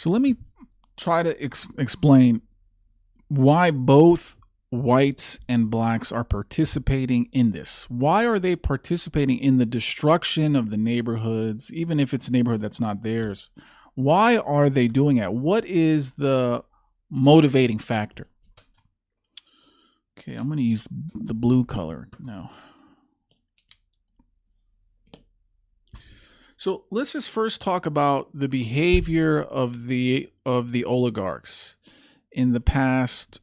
So let me try to explain why both whites and blacks are participating in this. Why are they participating in the destruction of the neighborhoods, even if it's a neighborhood that's not theirs? Why are they doing it? What is the motivating factor? Okay, I'm going to use the blue color now. So let's just first talk about the behavior of the oligarchs in the past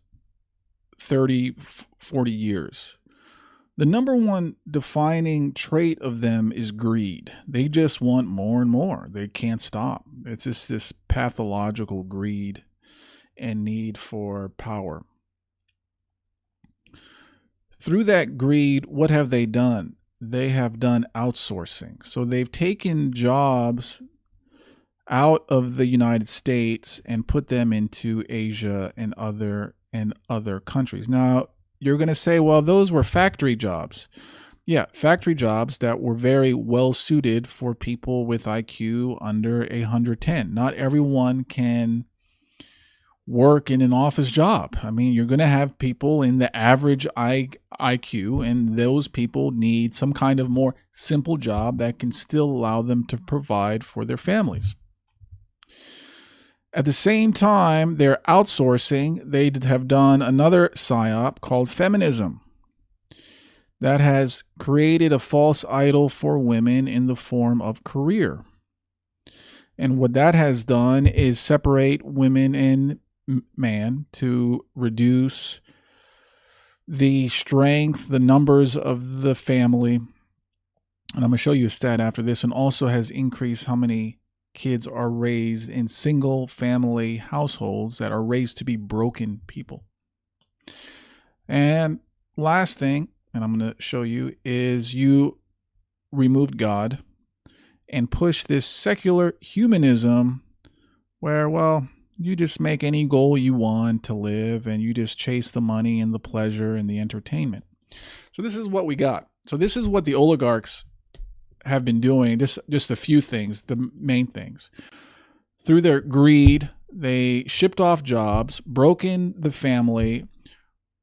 30, 40 years. The number one defining trait of them is greed. They just want more and more. They can't stop. It's just this pathological greed and need for power. Through that greed, what have they done? They have done outsourcing. So they've taken jobs out of the United States and put them into Asia and other countries. Now, you're going to say, well, those were factory jobs. Yeah, factory jobs that were very well suited for people with IQ under 110. Not everyone can work in an office job. I mean, you're going to have people in the average IQ, and those people need some kind of more simple job that can still allow them to provide for their families. At the same time, they're outsourcing. They have done another psyop called feminism that has created a false idol for women in the form of career. And what that has done is separate women and man to reduce the strength, the numbers of the family. And I'm going to show you a stat after this, and also has increased how many kids are raised in single family households that are raised to be broken people. And last thing, and I'm going to show you, is you removed God and pushed this secular humanism where, well, you just make any goal you want to live and you just chase the money and the pleasure and the entertainment. So this is what we got. So this is what the oligarchs have been doing. Just a few things, the main things. Through their greed, they shipped off jobs, broken the family,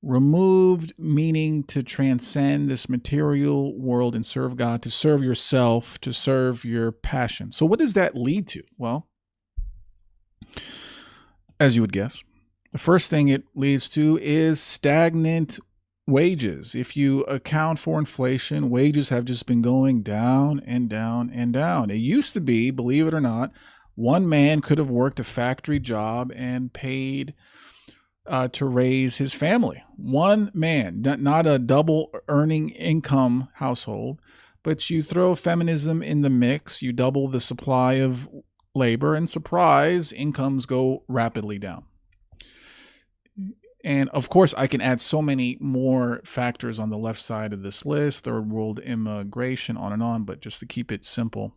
removed meaning to transcend this material world and serve God, to serve yourself, to serve your passion. So what does that lead to? Well, as you would guess, the first thing it leads to is stagnant wages. If you account for inflation, wages have just been going down and down and down. It used to be, believe it or not, one man could have worked a factory job and paid to raise his family. One man, not a double earning income household, but you throw feminism in the mix, you double the supply of labor, and surprise, incomes go rapidly down. And of course, I can add so many more factors on the left side of this list, third world immigration, on and on, but just to keep it simple.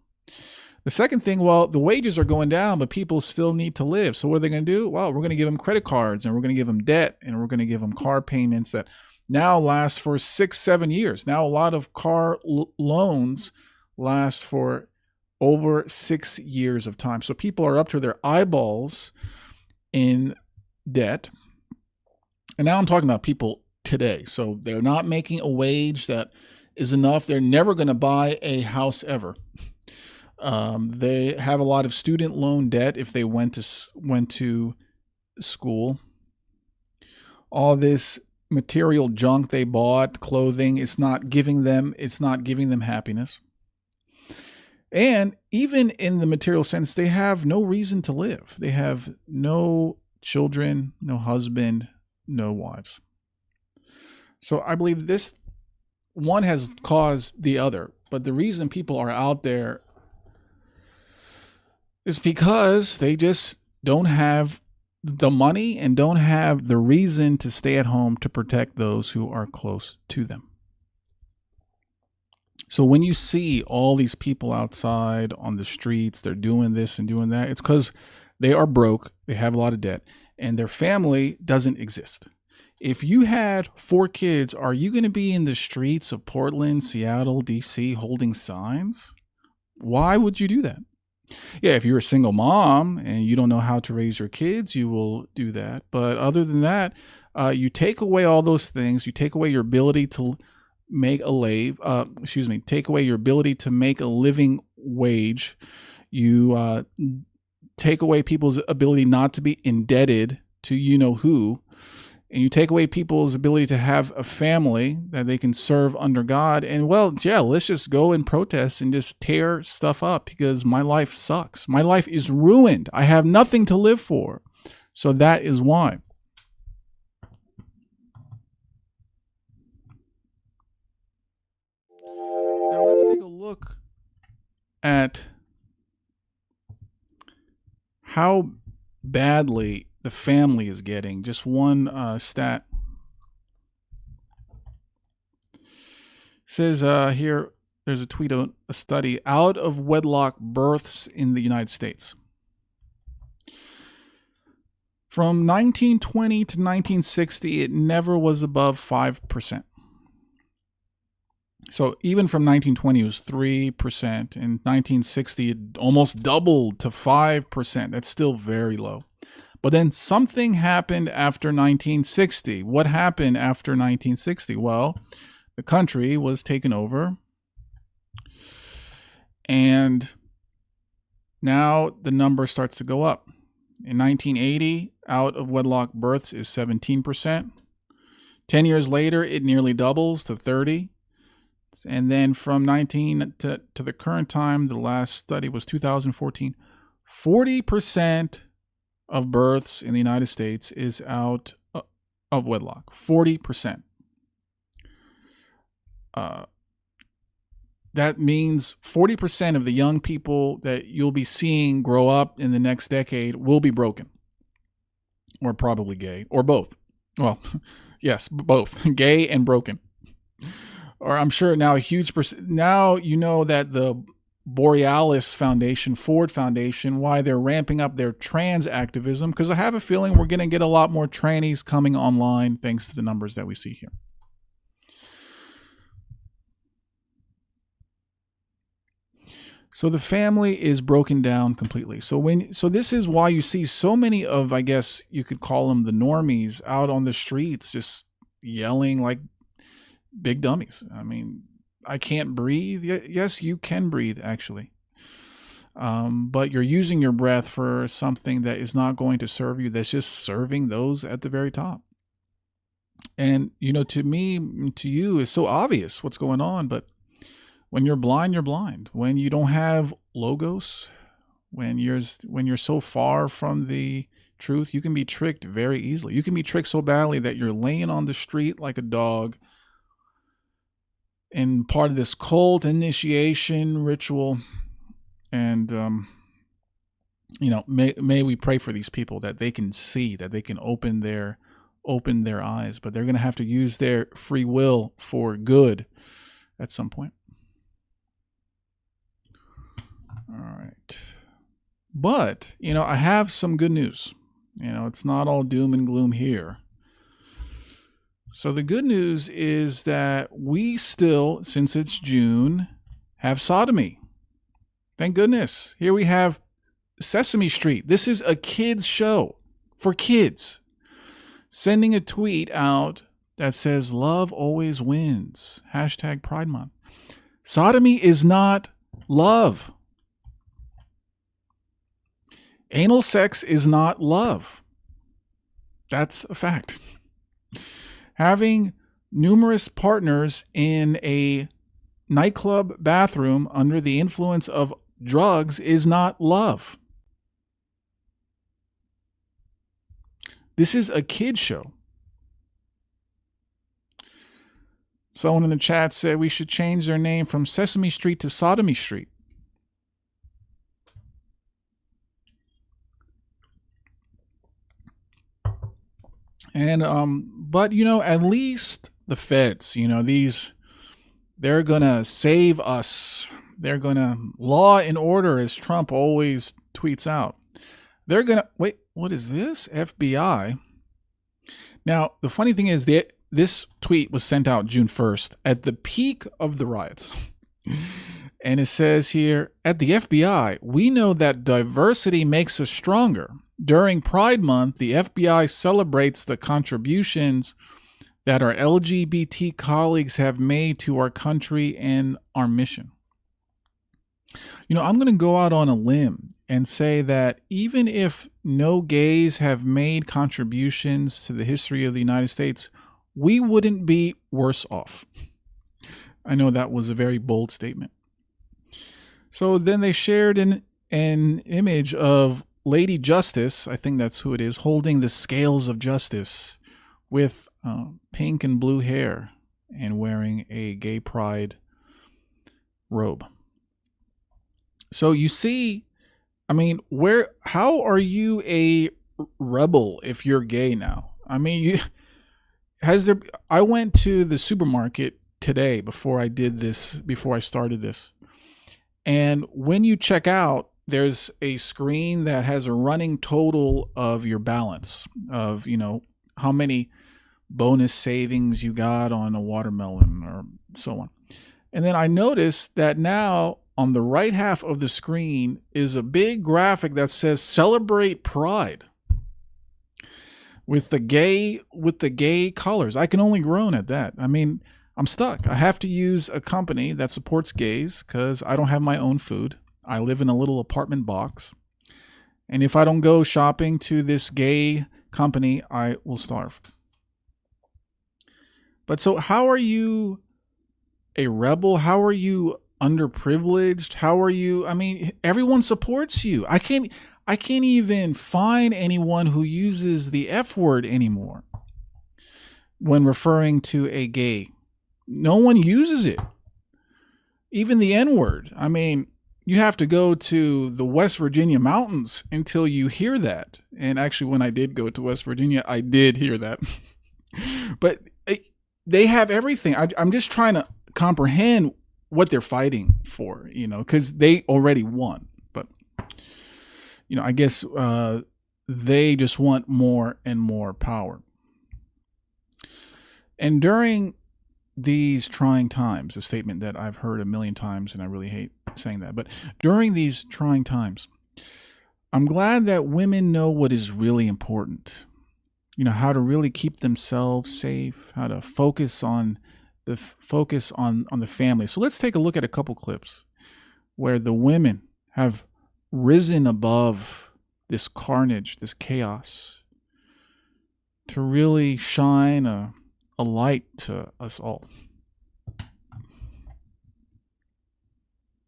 The second thing, well, the wages are going down, but people still need to live. So what are they going to do? Well, we're going to give them credit cards, and we're going to give them debt, and we're going to give them car payments that now last for 6-7 years. Now a lot of car loans last for over 6 years of time. So people are up to their eyeballs in debt. And now I'm talking about people today. So they're not making a wage that is enough. They're never going to buy a house ever. They have a lot of student loan debt if they went to school. All this material junk they bought, clothing, it's not giving them happiness. And even in the material sense, they have no reason to live. They have no children, no husband, no wives. So I believe this one has caused the other. But the reason people are out there is because they just don't have the money and don't have the reason to stay at home to protect those who are close to them. So when you see all these people outside on the streets, they're doing this and doing that, it's because they are broke, they have a lot of debt, and their family doesn't exist. If you had 4 kids, are you going to be in the streets of Portland, Seattle, DC holding signs? Why would you do that? Yeah, if you're a single mom and you don't know how to raise your kids, you will do that. But other than that, you take away all those things. You take away your ability to make a take away your ability to make a living wage. You take away people's ability not to be indebted to you know who, and you take away people's ability to have a family that they can serve under God. And well, yeah, let's just go and protest and just tear stuff up because my life sucks. My life is ruined. I have nothing to live for. So that is why. Now let's take a look at how badly the family is getting. Just one stat. Says here, there's a tweet of a study, out of wedlock births in the United States. From 1920 to 1960, it never was above 5%. So even from 1920, it was 3%. In 1960, it almost doubled to 5%. That's still very low. But then something happened after 1960. What happened after 1960? Well, the country was taken over, and now the number starts to go up. In 1980, out of wedlock births is 17%. 10 years later, it nearly doubles to 30%. And then from 19 to the current time, the last study was 2014, 40% of births in the United States is out of wedlock. 40%. That means 40% of the young people that you'll be seeing grow up in the next decade will be broken, or probably gay, or both. Well, yes, both, gay and broken. Or I'm sure now a huge percent. Now you know that the Borealis Foundation, Ford Foundation, why they're ramping up their trans activism, because I have a feeling we're going to get a lot more trannies coming online thanks to the numbers that we see here. So the family is broken down completely. So this is why you see so many of, I guess you could call them the normies, out on the streets just yelling like big dummies. I mean, I can't breathe. Yes, you can breathe, actually. But you're using your breath for something that is not going to serve you, that's just serving those at the very top. And, to me, to you, it's so obvious what's going on, but when you're blind, you're blind. When you don't have logos, when you're so far from the truth, you can be tricked very easily. You can be tricked so badly that you're laying on the street like a dog, and part of this cult initiation ritual. And may we pray for these people that they can see, that they can open their eyes, but they're going to have to use their free will for good at some point. All right. But, I have some good news. It's not all doom and gloom here. So the good news is that we still, since it's June, have sodomy. Thank goodness. Here we have Sesame Street. This is a kids show for kids. Sending a tweet out that says, "Love always wins." # Pride Month. Sodomy is not love. Anal sex is not love. That's a fact. Having numerous partners in a nightclub bathroom under the influence of drugs is not love. This is a kid show. Someone in the chat said we should change their name from Sesame Street to Sodomy Street. And but at least the feds, they're gonna save us. They're gonna law and order, as Trump always tweets out. They're gonna wait. What is this? FBI. Now the funny thing is that this tweet was sent out June 1st at the peak of the riots. And it says here, at the FBI, we know that diversity makes us stronger. During Pride Month, the FBI celebrates the contributions that our LGBT colleagues have made to our country and our mission. I'm going to go out on a limb and say that even if no gays have made contributions to the history of the United States, we wouldn't be worse off. I know that was a very bold statement. So then they shared an image of Lady Justice, I think that's who it is, holding the scales of justice with pink and blue hair and wearing a gay pride robe. So you see, how are you a rebel if you're gay now? I went to the supermarket today before I started this. And when you check out, there's a screen that has a running total of your balance of, how many bonus savings you got on a watermelon or so on. And then I noticed that now on the right half of the screen is a big graphic that says Celebrate Pride with the gay colors. I can only groan at that. I'm stuck. I have to use a company that supports gays because I don't have my own food. I live in a little apartment box. And if I don't go shopping to this gay company, I will starve. But so how are you a rebel? How are you underprivileged? How are you? Everyone supports you. I can't even find anyone who uses the F word anymore when referring to a gay. No one uses it. Even the N word. You have to go to the West Virginia mountains until you hear that. And actually, when I did go to West Virginia, I did hear that. But they have everything. I'm just trying to comprehend what they're fighting for, because they already won. But, I guess they just want more and more power. And during these trying times, a statement that I've heard a million times, and I really hate saying that, but during these trying times, I'm glad that women know what is really important. How to really keep themselves safe, how to focus on the family. So let's take a look at a couple clips where the women have risen above this carnage, this chaos, to really shine a light to us all.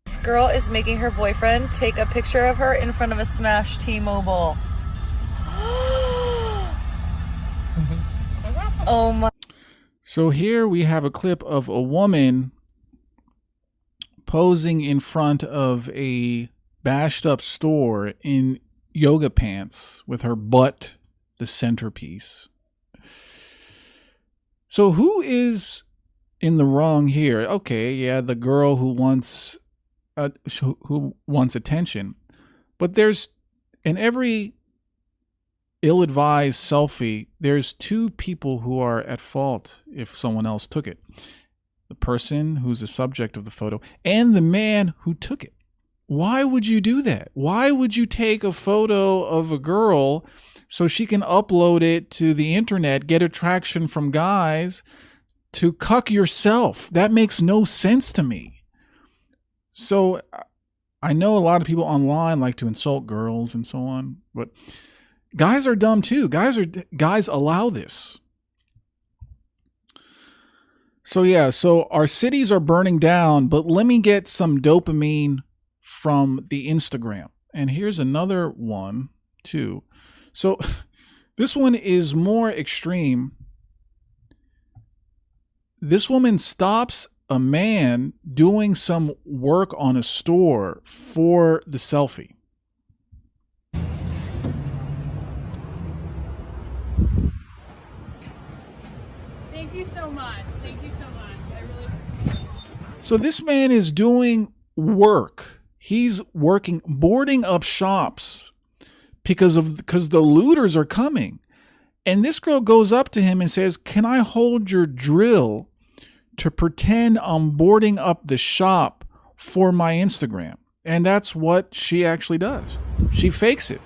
This girl is making her boyfriend take a picture of her in front of a smashed T-Mobile. Oh my. So here we have a clip of a woman posing in front of a bashed up store in yoga pants with her butt the centerpiece. So who is in the wrong here? Okay, yeah, the girl who wants attention. But there's, in every ill-advised selfie, there's two people who are at fault if someone else took it. The person who's the subject of the photo and the man who took it. Why would you do that? Why would you take a photo of a girl so she can upload it to the internet, get attraction from guys, to cuck yourself? That makes no sense to me. So I know a lot of people online like to insult girls and so on, but guys are dumb too. Guys allow this. So yeah, so our cities are burning down, but let me get some dopamine from the Instagram. And here's another one too. So this one is more extreme. This woman stops a man doing some work on a store for the selfie. Thank you so much. Thank you so much. I really appreciate it. So this man is doing work. He's working, boarding up shops because the looters are coming. And this girl goes up to him and says, "Can I hold your drill to pretend I'm boarding up the shop for my Instagram. And that's what she actually does. She fakes it.